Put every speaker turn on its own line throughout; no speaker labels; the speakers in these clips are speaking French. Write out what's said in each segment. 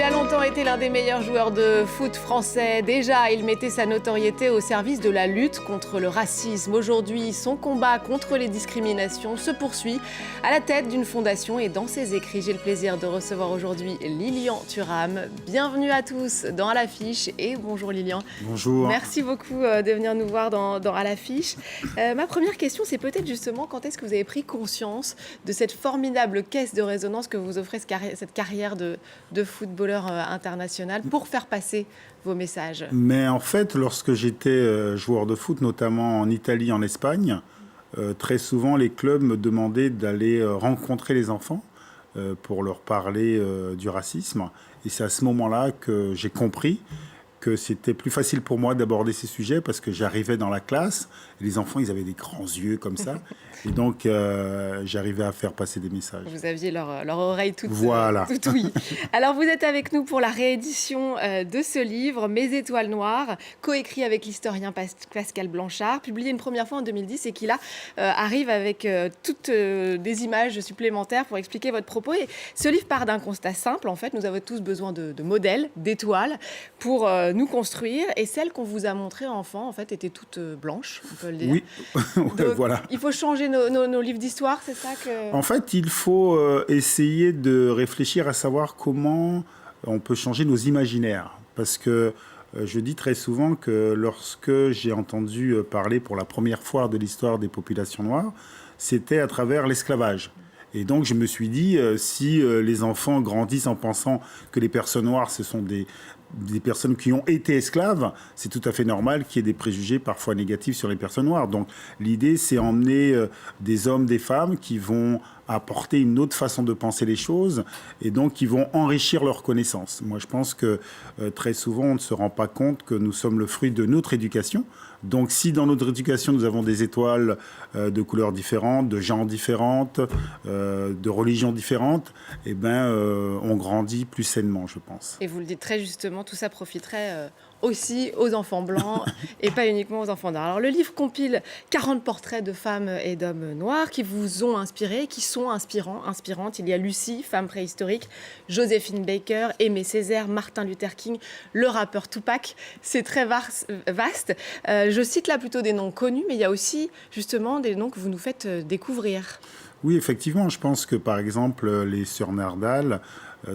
Il a longtemps été l'un des meilleurs joueurs de foot français. Déjà, il mettait sa notoriété au service de la lutte contre le racisme. Aujourd'hui, son combat contre les discriminations se poursuit à la tête d'une fondation et dans ses écrits. J'ai le plaisir de recevoir aujourd'hui Lilian Thuram. Bienvenue à tous dans À l'affiche et bonjour Lilian.
Bonjour.
Merci beaucoup de venir nous voir dans À l'affiche. Ma première question, c'est peut-être justement quand est-ce que vous avez pris conscience de cette formidable caisse de résonance que vous offrez cette carrière de footballeur international pour faire passer vos messages?
Mais en fait, lorsque j'étais joueur de foot, notamment en Italie, en Espagne, très souvent les clubs me demandaient d'aller rencontrer les enfants pour leur parler du racisme. Et c'est à ce moment-là que j'ai compris que c'était plus facile pour moi d'aborder ces sujets parce que j'arrivais dans la classe et les enfants, ils avaient des grands yeux comme ça. Et donc, j'arrivais à faire passer des messages.
Vous aviez leur oreille toute,
voilà.
toute ouïe. Alors, vous êtes avec nous pour la réédition de ce livre, Mes étoiles noires, coécrit avec l'historien Pascal Blanchard, publié une première fois en 2010 et qui là arrive avec toutes des images supplémentaires pour expliquer votre propos. Et ce livre part d'un constat simple. En fait, nous avons tous besoin de modèles, d'étoiles pour nous construire. Et celle qu'on vous a montrée enfant, en fait, était toute blanche, on peut le dire.
Oui,
Donc,
voilà.
Il faut changer nos livres d'histoire, c'est ça que...
En fait, il faut essayer de réfléchir à savoir comment on peut changer nos imaginaires. Parce que je dis très souvent que lorsque j'ai entendu parler pour la première fois de l'histoire des populations noires, c'était à travers l'esclavage. Et donc, je me suis dit, si les enfants grandissent en pensant que les personnes noires, ce sont des personnes qui ont été esclaves, c'est tout à fait normal qu'il y ait des préjugés parfois négatifs sur les personnes noires. Donc l'idée, c'est emmener des hommes, des femmes qui vont apporter une autre façon de penser les choses et donc qui vont enrichir leurs connaissances. Moi, je pense que très souvent, on ne se rend pas compte que nous sommes le fruit de notre éducation. Donc si dans notre éducation, nous avons des étoiles de couleurs différentes, de genres différentes, de religions différentes, eh ben, on grandit plus sainement, je pense.
Et vous le dites très justement, tout ça profiterait aussi aux enfants blancs et pas uniquement aux enfants noirs. Alors le livre compile 40 portraits de femmes et d'hommes noirs qui vous ont inspiré, qui sont inspirantes. Il y a Lucie, femme préhistorique, Joséphine Baker, Aimé Césaire, Martin Luther King, le rappeur Tupac. C'est très vaste. Je cite là plutôt des noms connus, mais il y a aussi justement des noms que vous nous faites découvrir.
Oui, effectivement, je pense que par exemple les sœurs Nardal,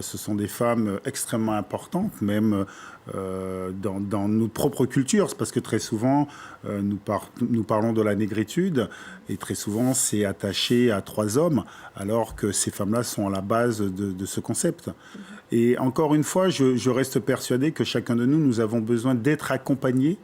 ce sont des femmes extrêmement importantes, même dans notre propre culture, parce que très souvent, nous parlons de la négritude, et très souvent, c'est attaché à 3 hommes, alors que ces femmes-là sont à la base de ce concept. Et encore une fois, je reste persuadé que chacun de nous, nous avons besoin d'être accompagnés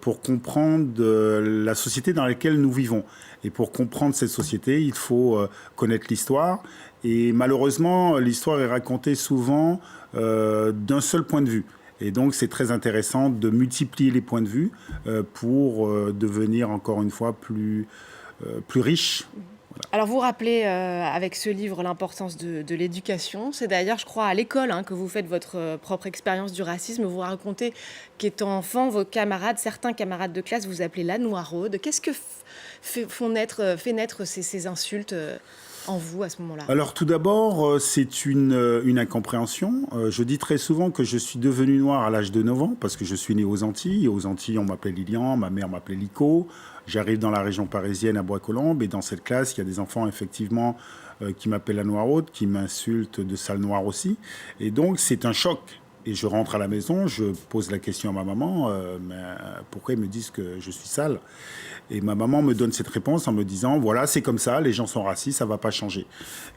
pour comprendre la société dans laquelle nous vivons. Et pour comprendre cette société, il faut connaître l'histoire. Et malheureusement, l'histoire est racontée souvent d'un seul point de vue. Et donc, c'est très intéressant de multiplier les points de vue pour devenir, encore une fois, plus riche. Voilà.
Alors, vous rappelez avec ce livre l'importance de l'éducation. C'est d'ailleurs, je crois, à l'école que vous faites votre propre expérience du racisme. Vous racontez qu'étant enfant, certains camarades de classe vous appelaient la noiraude. Qu'est-ce que fait naître ces insultes en vous à ce moment-là?
Alors tout d'abord, c'est une incompréhension. Je dis très souvent que je suis devenu noir à l'âge de 9 ans parce que je suis né aux Antilles. Et aux Antilles, on m'appelait Lilian, ma mère m'appelait Lico. J'arrive dans la région parisienne à Bois-Colombes et dans cette classe, il y a des enfants effectivement qui m'appellent la noiraude, qui m'insultent de sale noir aussi. Et donc c'est un choc. Et je rentre à la maison, je pose la question à ma maman, mais pourquoi ils me disent que je suis sale? Et ma maman me donne cette réponse en me disant, voilà, c'est comme ça, les gens sont racistes, ça ne va pas changer.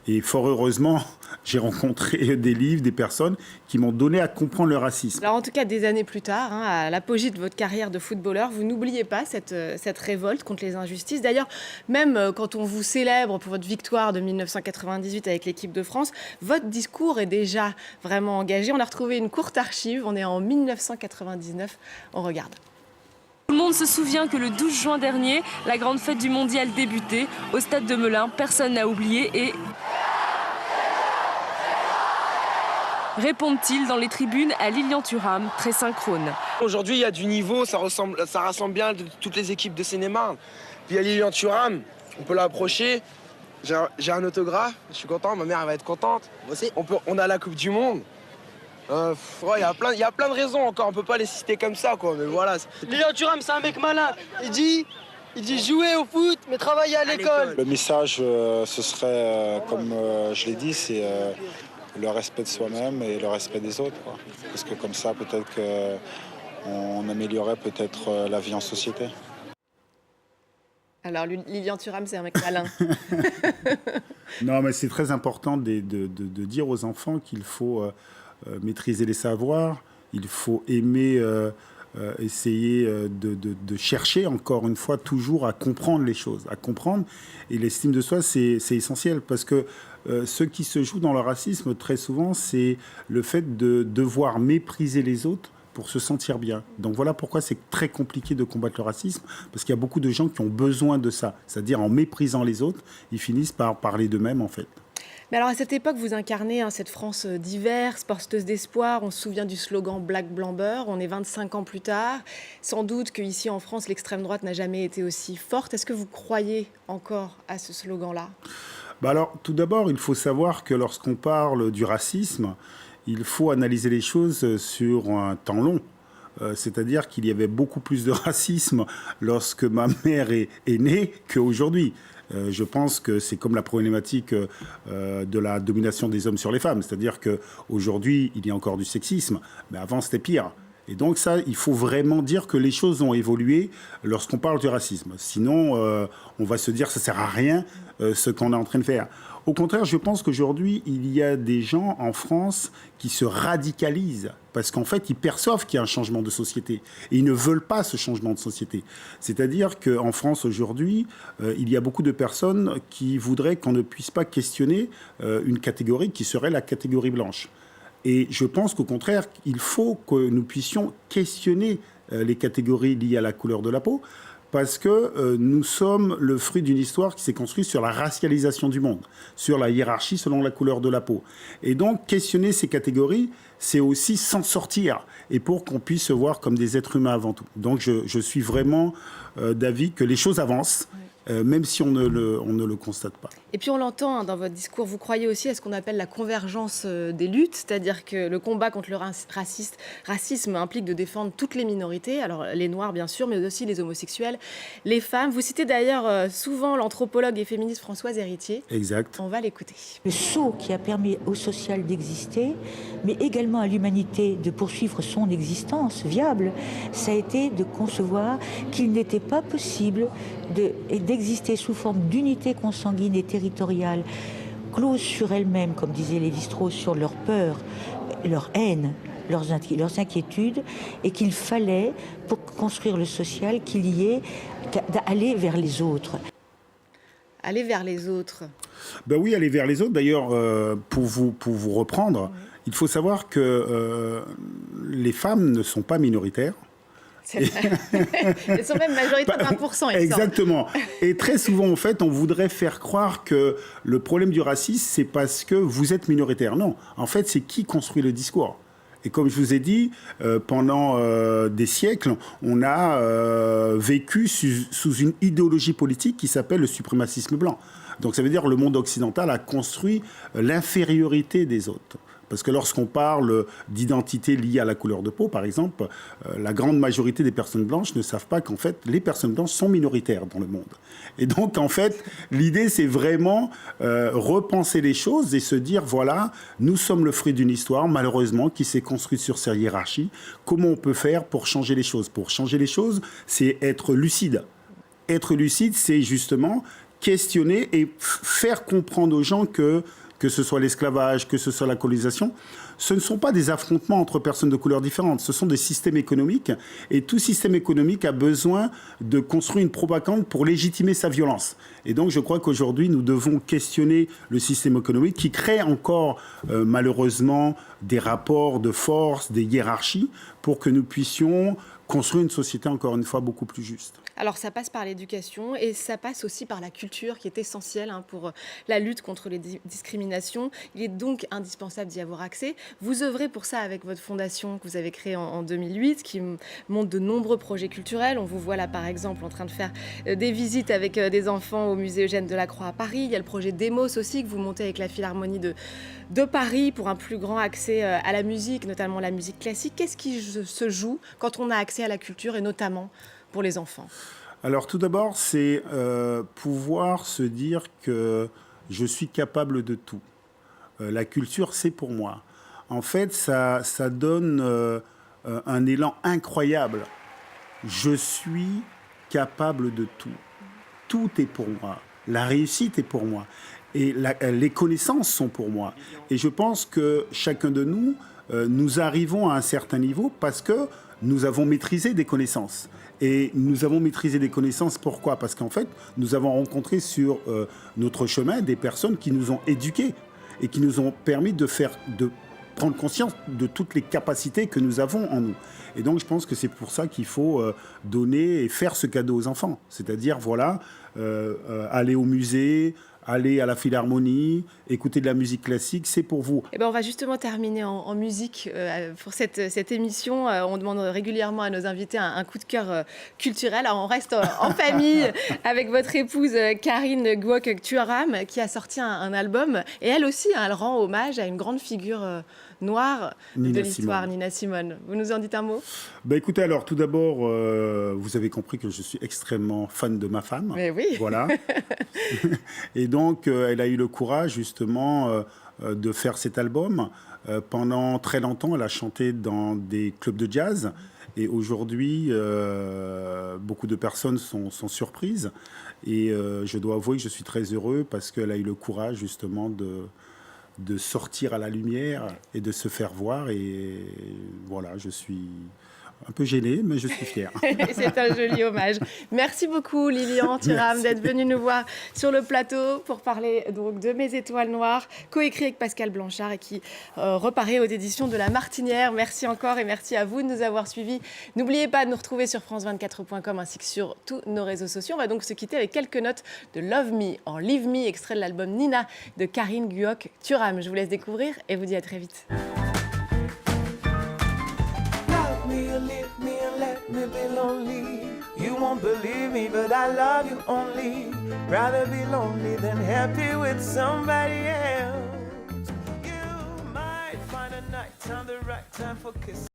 Et fort heureusement, j'ai rencontré des livres, des personnes qui m'ont donné à comprendre le racisme.
Alors en tout cas, des années plus tard, à l'apogée de votre carrière de footballeur, vous n'oubliez pas cette révolte contre les injustices. D'ailleurs, même quand on vous célèbre pour votre victoire de 1998 avec l'équipe de France, votre discours est déjà vraiment engagé. On a retrouvé une courte archive, on est en 1999, on regarde.
Tout le monde se souvient que le 12 juin dernier, la grande fête du mondial débutait. Au stade de Melun, personne n'a oublié et... répondent-ils dans les tribunes à Lilian Thuram, très synchrone.
Aujourd'hui, il y a du niveau, ça rassemble bien toutes les équipes de Seine-et-Marne. Puis il y a Lilian Thuram, on peut l'approcher. J'ai un autographe, je suis content, ma mère elle va être contente. On a la Coupe du Monde. Ouais, il y a plein de raisons encore, on peut pas les citer comme ça, quoi, mais voilà.
Lilian Thuram, c'est un mec malin. Il dit jouer au foot, mais travailler à l'école.
Le message, ce serait, comme je l'ai dit, c'est le respect de soi-même et le respect des autres, quoi. Parce que comme ça, peut-être qu'on améliorerait peut-être la vie en société.
Alors, Lilian Thuram, c'est un mec malin.
Non, mais c'est très important de dire aux enfants qu'il faut maîtriser les savoirs, il faut aimer essayer de chercher, encore une fois, toujours à comprendre les choses, à comprendre. Et l'estime de soi, c'est essentiel, parce que ce qui se joue dans le racisme, très souvent, c'est le fait de devoir mépriser les autres pour se sentir bien. Donc voilà pourquoi c'est très compliqué de combattre le racisme, parce qu'il y a beaucoup de gens qui ont besoin de ça. C'est-à-dire, en méprisant les autres, ils finissent par parler d'eux-mêmes, en fait.
Mais alors, à cette époque, vous incarnez cette France diverse, porteuse d'espoir. On se souvient du slogan Black, Blanc, Beurre. On est 25 ans plus tard. Sans doute qu'ici, en France, l'extrême droite n'a jamais été aussi forte. Est-ce que vous croyez encore à ce slogan-là ?
Alors, tout d'abord, il faut savoir que lorsqu'on parle du racisme, il faut analyser les choses sur un temps long. C'est-à-dire qu'il y avait beaucoup plus de racisme lorsque ma mère est née qu'aujourd'hui. Je pense que c'est comme la problématique de la domination des hommes sur les femmes. C'est-à-dire qu'aujourd'hui, il y a encore du sexisme, mais avant, c'était pire. Et donc ça, il faut vraiment dire que les choses ont évolué lorsqu'on parle du racisme. Sinon, on va se dire que ça ne sert à rien ce qu'on est en train de faire. Au contraire, je pense qu'aujourd'hui, il y a des gens en France qui se radicalisent parce qu'en fait, ils perçoivent qu'il y a un changement de société et ils ne veulent pas ce changement de société. C'est-à-dire qu'en France, aujourd'hui, il y a beaucoup de personnes qui voudraient qu'on ne puisse pas questionner une catégorie qui serait la catégorie blanche. Et je pense qu'au contraire, il faut que nous puissions questionner les catégories liées à la couleur de la peau, parce que nous sommes le fruit d'une histoire qui s'est construite sur la racialisation du monde, sur la hiérarchie selon la couleur de la peau. Et donc, questionner ces catégories, c'est aussi s'en sortir, et pour qu'on puisse se voir comme des êtres humains avant tout. Donc, je suis vraiment d'avis que les choses avancent, même si on ne le constate pas.
Et puis on l'entend dans votre discours, vous croyez aussi à ce qu'on appelle la convergence des luttes, c'est-à-dire que le combat contre le racisme implique de défendre toutes les minorités, alors les Noirs bien sûr, mais aussi les homosexuels, les femmes. Vous citez d'ailleurs souvent l'anthropologue et féministe Françoise Héritier.
Exact.
On va l'écouter.
Le saut qui a permis au social d'exister, mais également à l'humanité de poursuivre son existence viable, ça a été de concevoir qu'il n'était pas possible d'exister sous forme d'unité consanguine et territoriale, close sur elle-même, comme disait Lévi-Strauss, sur leur peur, leur haine, leurs inquiétudes, et qu'il fallait, pour construire le social, qu'il y ait d'aller vers les autres.
Aller vers les autres.
Ben oui, aller vers les autres. D'ailleurs, pour vous reprendre, il faut savoir que les femmes ne sont pas minoritaires.
C'est vrai. Elles sont même majoritaires de 20%.
Exactement. Et très souvent, en fait, on voudrait faire croire que le problème du racisme, c'est parce que vous êtes minoritaire. Non, en fait, c'est qui construit le discours. Et comme je vous ai dit, pendant des siècles, on a vécu sous une idéologie politique qui s'appelle le suprémacisme blanc. Donc ça veut dire que le monde occidental a construit l'infériorité des autres. Parce que lorsqu'on parle d'identité liée à la couleur de peau, par exemple, la grande majorité des personnes blanches ne savent pas qu'en fait, les personnes blanches sont minoritaires dans le monde. Et donc, en fait, l'idée, c'est vraiment repenser les choses et se dire, voilà, nous sommes le fruit d'une histoire, malheureusement, qui s'est construite sur ces hiérarchies. Comment on peut faire pour changer les choses ? Pour changer les choses, c'est être lucide. Être lucide, c'est justement questionner et faire comprendre aux gens que ce soit l'esclavage, que ce soit la colonisation, ce ne sont pas des affrontements entre personnes de couleurs différentes, ce sont des systèmes économiques. Et tout système économique a besoin de construire une propagande pour légitimer sa violence. Et donc je crois qu'aujourd'hui, nous devons questionner le système économique qui crée encore, malheureusement, des rapports de force, des hiérarchies, pour que nous puissions construire une société, encore une fois, beaucoup plus juste.
Alors ça passe par l'éducation et ça passe aussi par la culture qui est essentielle pour la lutte contre les discriminations. Il est donc indispensable d'y avoir accès. Vous œuvrez pour ça avec votre fondation que vous avez créée en 2008 qui monte de nombreux projets culturels. On vous voit là par exemple en train de faire des visites avec des enfants au musée Eugène Delacroix à Paris. Il y a le projet Demos aussi que vous montez avec la Philharmonie de Paris pour un plus grand accès à la musique, notamment la musique classique. Qu'est-ce qui se joue quand on a accès à la culture et notamment pour les enfants?
Alors tout d'abord, c'est pouvoir se dire que je suis capable de tout. La culture, c'est pour moi. En fait, ça donne un élan incroyable. Je suis capable de tout. Tout est pour moi. La réussite est pour moi. Et les connaissances sont pour moi. Et je pense que chacun de nous, nous arrivons à un certain niveau parce que nous avons maîtrisé des connaissances. Et nous avons maîtrisé des connaissances, pourquoi? Parce qu'en fait, nous avons rencontré sur notre chemin des personnes qui nous ont éduqués et qui nous ont permis de prendre conscience de toutes les capacités que nous avons en nous. Et donc, je pense que c'est pour ça qu'il faut donner et faire ce cadeau aux enfants. C'est-à-dire, voilà, aller au musée, aller à la Philharmonie, écouter de la musique classique, c'est pour vous.
Eh ben, on va justement terminer en musique pour cette émission. On demande régulièrement à nos invités un coup de cœur culturel. Alors, on reste en famille avec votre épouse Karine Guok-Tuaram qui a sorti un album. Et elle aussi, elle rend hommage à une grande figure noire de l'histoire, Nina Simone. Vous nous en dites un mot?
Écoutez, alors tout d'abord, vous avez compris que je suis extrêmement fan de ma femme.
Mais oui.
Voilà. Et donc, elle a eu le courage justement de faire cet album. Pendant très longtemps, elle a chanté dans des clubs de jazz. Et aujourd'hui, beaucoup de personnes sont surprises. Et je dois avouer que je suis très heureux parce qu'elle a eu le courage justement de sortir à la lumière et de se faire voir. Et voilà, je suis un peu gêné, mais je suis fier.
C'est un joli hommage. Merci beaucoup, Lilian Thuram, d'être venue nous voir sur le plateau pour parler donc de Mes étoiles noires, coécrit avec Pascal Blanchard et qui reparaît aux éditions de La Martinière. Merci encore et merci à vous de nous avoir suivis. N'oubliez pas de nous retrouver sur france24.com ainsi que sur tous nos réseaux sociaux. On va donc se quitter avec quelques notes de Love Me or Leave Me, extrait de l'album Nina de Karine Guok-Tuaram. Je vous laisse découvrir et vous dis à très vite.
Me be lonely. You won't believe me, but I love you only. Rather be lonely than happy with somebody else. You might find a night time, the right time for kissing.